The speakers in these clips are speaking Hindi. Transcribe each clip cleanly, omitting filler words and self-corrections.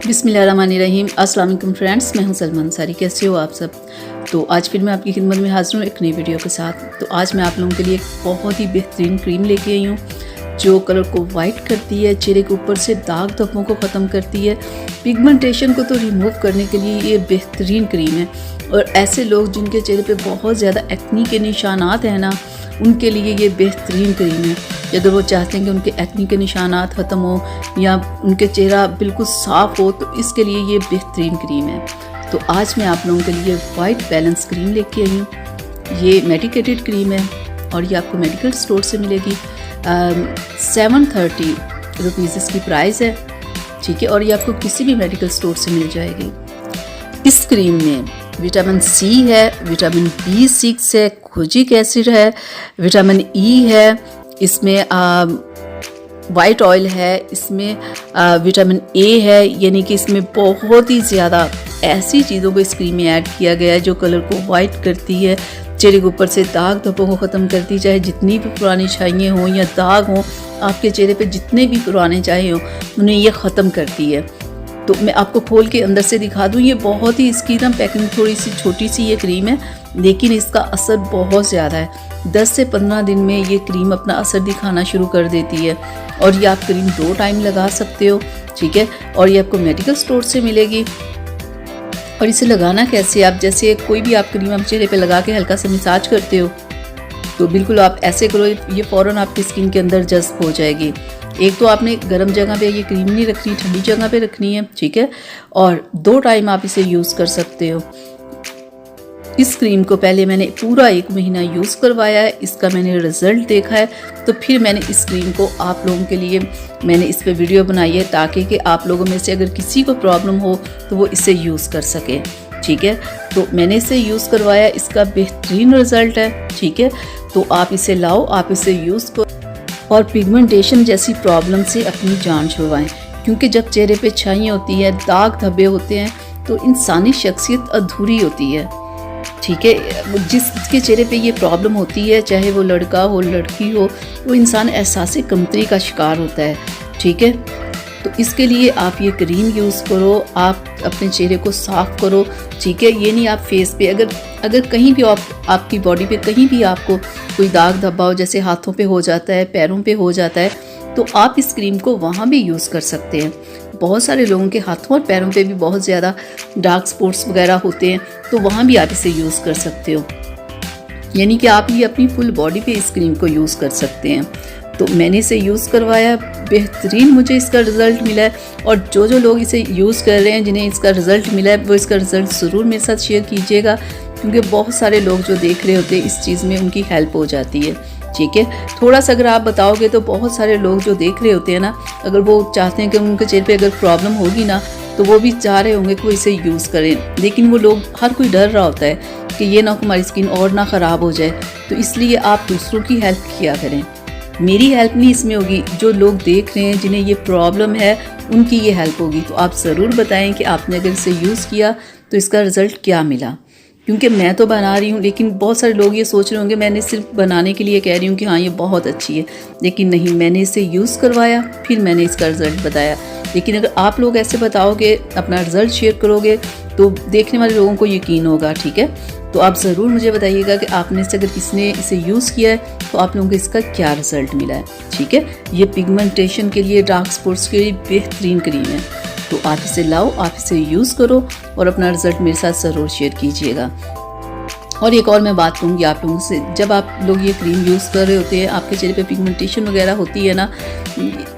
बिस्मिल्लाहिर्रहमानिर्रहीम। अस्सलाम वालेकुम फ्रेंड्स, मैं हूं सलमान अंसारी। कैसे हो आप सब? तो आज फिर मैं आपकी खिदमत में हाजिर हूं एक नई वीडियो के साथ। तो आज मैं आप लोगों के लिए एक बहुत ही बेहतरीन क्रीम लेके आई हूं जो कलर को वाइट करती है, चेहरे के ऊपर से दाग धब्बों को ख़त्म करती है, पिगमेंटेशन को तो रिमूव करने के लिए ये बेहतरीन क्रीम है। और ऐसे लोग जिनके चेहरे पे बहुत ज़्यादा एक्नी के निशानात हैं ना, उनके लिए ये बेहतरीन क्रीम है। अगर वो चाहते हैं कि उनके एक्नी के निशानात ख़त्म हो या उनके चेहरा बिल्कुल साफ़ हो, तो इसके लिए ये बेहतरीन क्रीम है। तो आज मैं आप लोगों के लिए वाइट बैलेंस क्रीम लेके आई हूँ। ये मेडिकेटेड क्रीम है और ये आपको मेडिकल स्टोर से मिलेगी। 730 रुपीज़ इसकी प्राइस है, ठीक है। और ये आपको किसी भी मेडिकल स्टोर से मिल जाएगी। इस क्रीम में विटामिन सी है, विटामिन B6 है, खोजिक एसिड है, विटामिन ई है, इसमें वाइट ऑयल है, इसमें विटामिन ए है। यानी कि इसमें बहुत ही ज़्यादा ऐसी चीज़ों को इस क्रीम में ऐड किया गया है जो कलर को वाइट करती है, चेहरे के ऊपर से दाग धब्बों को ख़त्म करती है। चाहे जितनी भी पुरानी छाइयाँ हों या दाग हों, आपके चेहरे पे जितने भी पुराने चाहे हों, उन्हें ये ख़त्म करती है। तो मैं आपको खोल के अंदर से दिखा दूँ। ये बहुत ही, इसकी ना पैकिंग थोड़ी सी छोटी सी ये क्रीम है, लेकिन इसका असर बहुत ज़्यादा है। 10 से 15 दिन में ये क्रीम अपना असर दिखाना शुरू कर देती है। और ये आप क्रीम 2 टाइम लगा सकते हो, ठीक है। और ये आपको मेडिकल स्टोर से मिलेगी। और इसे लगाना कैसे, आप जैसे कोई भी आप क्रीम आप चेहरे पे लगा के हल्का सा मसाज करते हो, तो बिल्कुल आप ऐसे करो, ये फ़ौरन आपकी स्किन के अंदर जज्ब हो जाएगी। एक तो आपने गर्म जगह पे ये क्रीम नहीं रखनी, ठंडी जगह पे रखनी है, ठीक है। और 2 टाइम आप इसे यूज़ कर सकते हो। इस क्रीम को पहले मैंने पूरा 1 महीना यूज़ करवाया है, इसका मैंने रिज़ल्ट देखा है। तो फिर मैंने इस क्रीम को आप लोगों के लिए मैंने इस पे वीडियो बनाई है, ताकि कि आप लोगों में से अगर किसी को प्रॉब्लम हो तो वो इसे यूज़ कर सके, ठीक है। तो मैंने इसे यूज़ करवाया, इसका बेहतरीन रिज़ल्ट है, ठीक है। तो आप इसे लाओ, आप इसे यूज़ करो और पिगमेंटेशन जैसी प्रॉब्लम से अपनी जान छुड़वाएं। क्योंकि जब चेहरे पे छाइयाँ होती हैं, दाग धब्बे होते हैं, तो इंसानी शख्सियत अधूरी होती है, ठीक है। जिसके चेहरे पे ये प्रॉब्लम होती है, चाहे वो लड़का हो लड़की हो, वो इंसान एहसास कमतरी का शिकार होता है, ठीक है। तो इसके लिए आप ये क्रीम यूज़ करो, आप अपने चेहरे को साफ़ करो, ठीक है। ये नहीं आप फेस पे अगर कहीं भी आपकी बॉडी पे कहीं भी आपको कोई दाग धब्बा हो, जैसे हाथों पे हो जाता है, पैरों पे हो जाता है, तो आप इस क्रीम को वहाँ भी यूज़ कर सकते हैं। बहुत सारे लोगों के हाथों और पैरों पे भी बहुत ज़्यादा डार्क स्पॉट्स वगैरह होते हैं, तो वहाँ भी आप इसे यूज़ कर सकते हो। यानी कि आप ये अपनी फुल बॉडी पे इस क्रीम को यूज़ कर सकते हैं। तो मैंने इसे यूज़ करवाया, बेहतरीन मुझे इसका रिज़ल्ट मिला है। और जो लोग इसे यूज़ कर रहे हैं, जिन्हें इसका रिज़ल्ट मिला है, वो इसका रिज़ल्ट ज़रूर मेरे साथ शेयर कीजिएगा, क्योंकि बहुत सारे लोग जो देख रहे होते हैं इस चीज़ में उनकी हेल्प हो जाती है, ठीक है। थोड़ा सा अगर आप बताओगे तो बहुत सारे लोग जो देख रहे होते हैं ना, अगर वो चाहते हैं कि उनके चेहरे पे अगर प्रॉब्लम होगी ना, तो वो भी चाह रहे होंगे कि वो इसे यूज़ करें। लेकिन वो लोग, हर कोई डर रहा होता है कि ये ना हमारी स्किन और ना ख़राब हो जाए। तो इसलिए आप दूसरों की हेल्प किया करें। मेरी हेल्प नहीं इसमें होगी, जो लोग देख रहे हैं जिन्हें ये प्रॉब्लम है उनकी ये हेल्प होगी। तो आप ज़रूर बताएं कि आपने अगर इसे यूज़ किया तो इसका रिज़ल्ट क्या मिला। क्योंकि मैं तो बना रही हूँ, लेकिन बहुत सारे लोग ये सोच रहे होंगे मैंने सिर्फ बनाने के लिए कह रही हूँ कि हाँ ये बहुत अच्छी है, लेकिन नहीं, मैंने इसे यूज़ करवाया, फिर मैंने इसका रिज़ल्ट बताया। लेकिन अगर आप लोग ऐसे बताओगे, अपना रिज़ल्ट शेयर करोगे, तो देखने वाले लोगों को यकीन होगा, ठीक है। तो आप ज़रूर मुझे बताइएगा कि आपने से अगर किसने इसे यूज़ किया है तो आप लोगों को इसका क्या रिज़ल्ट मिला है, ठीक है। ये पिगमेंटेशन के लिए, डार्क स्पॉट्स के लिए बेहतरीन क्रीम है। तो आप इसे लाओ, आप इसे यूज़ करो और अपना रिज़ल्ट मेरे साथ ज़रूर शेयर कीजिएगा। और एक और मैं बात कहूँगी आप लोगों से, जब आप लोग ये क्रीम यूज़ कर रहे होते हैं, आपके चेहरे पे पिगमेंटेशन वगैरह होती है ना,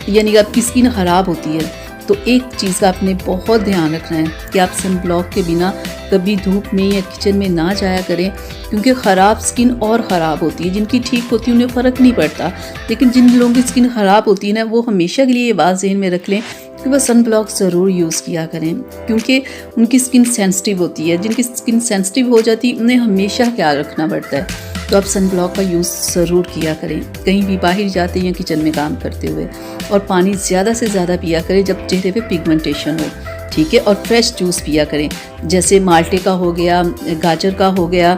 यानी कि आपकी स्किन ख़राब होती है, तो एक चीज़ का आपने बहुत ध्यान रखना है कि आप सन ब्लॉक के बिना कभी धूप में या किचन में ना जाया करें। क्योंकि ख़राब स्किन और ख़राब होती है, जिनकी ठीक होती है उन्हें फ़र्क नहीं पड़ता, लेकिन जिन लोगों की स्किन ख़राब होती है ना, वो हमेशा के लिए ये बात ज़हन में रख लें कि वह सन ब्लॉक ज़रूर यूज़ किया करें। क्योंकि उनकी स्किन सेंसिटिव होती है, जिनकी स्किन सेंसिटिव हो जाती है उन्हें हमेशा ख्याल रखना पड़ता है। तो आप सन ब्लॉक का यूज़ ज़रूर किया करें, कहीं भी बाहर जाते हैं, किचन में काम करते हुए। और पानी ज़्यादा से ज़्यादा पिया करें जब चेहरे पे पिगमेंटेशन हो, ठीक है। और फ्रेश जूस पिया करें, जैसे माल्टे का हो गया, गाजर का हो गया,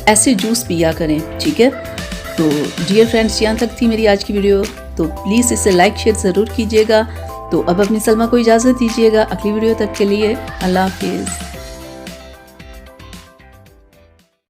ऐसे जूस पिया करें, ठीक है। तो डियर फ्रेंड्स, यहाँ तक थी मेरी आज की वीडियो। तो प्लीज़ इसे लाइक शेयर ज़रूर कीजिएगा। तो अब अपनी सलमा को इजाज़त दीजिएगा, अगली वीडियो तक के लिए अल्लाह हाफिज़।